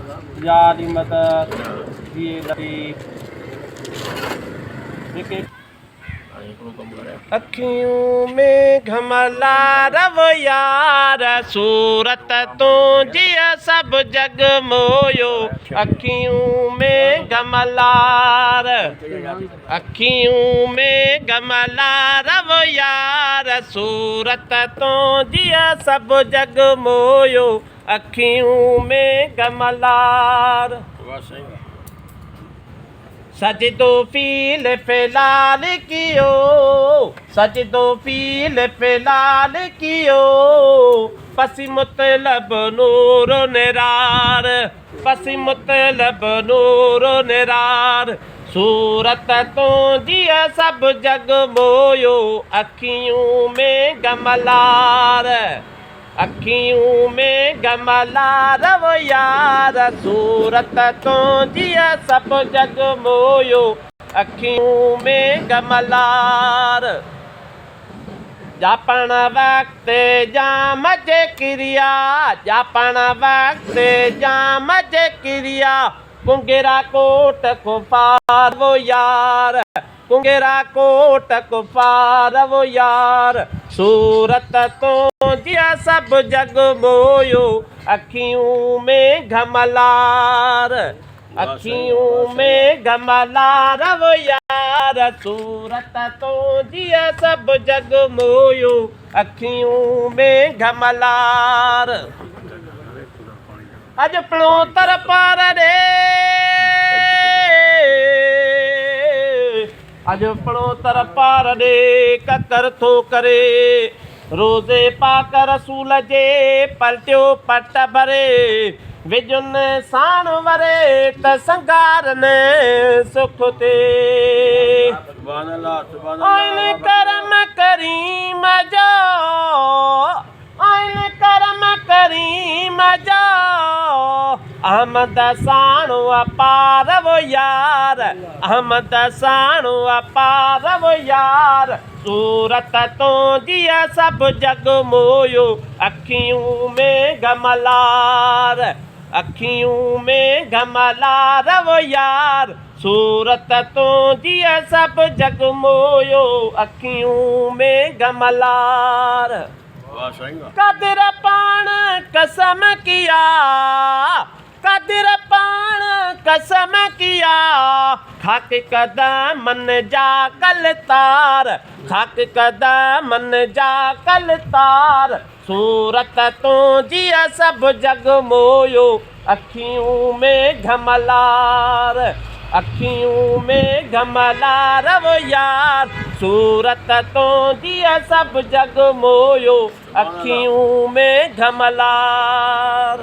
यादी मदद दिए लतीफ़ अखियों में घमला रव यार सूरत तो जिया सब जग मोयो अखियों में घमलार अखियों में घमला रव यार सूरत तो जिया सब जग मोयो अखियों में घमलार सजदो फील फिलाल कियो सजदो फील फिलाल कियो पसी मुतलब नूर निरार पसी मुतलब नूर निरार सूरत तो जिया सब जग मोयो अखियों में गमलार अखियों में गमला रव यार सूरत तो जिया सब जग मोयो अखियों में गमलार जापण वक्त जाम जे क्रिया जापण वक्त जाम जे क्रिया कुंगेरा कोट कुफार वो यार कुंगेरा कोट कुफार वो यार सूरत तो जिया सब जग मोयो अखियों में घमलार अखियों में घमलार वो यार सूरत तो जिया सब जग मोयो अखियों में घमलार अज पलोतर पर रे अज पलोतर पर रे ककर थो करे रोज़े पाक रसूल जे पलटियो पट भरे विजुन साण वरे त संगारन सुख ते आइन करम करीम जो आइन करम करीम जो अहमद साणो अपार वो यार अहमद साणो अपार वो यार सूरत तो जिया सब जग मोयो अखियों में गमलार अखियों में गमलार वो यार सूरत तो जिया सब जग मोयो अखियों में गमलार कदर पान कसम किया कदर पान कसम किया खाक कदम मन जा कल तार खाक कदम मन जा कल तार सूरत तो जिया सब जग मोयो अखियों में घमलार अखियों में घमलार वो यार सूरत तो जिया सब जग मोयो अखियों में घमलार।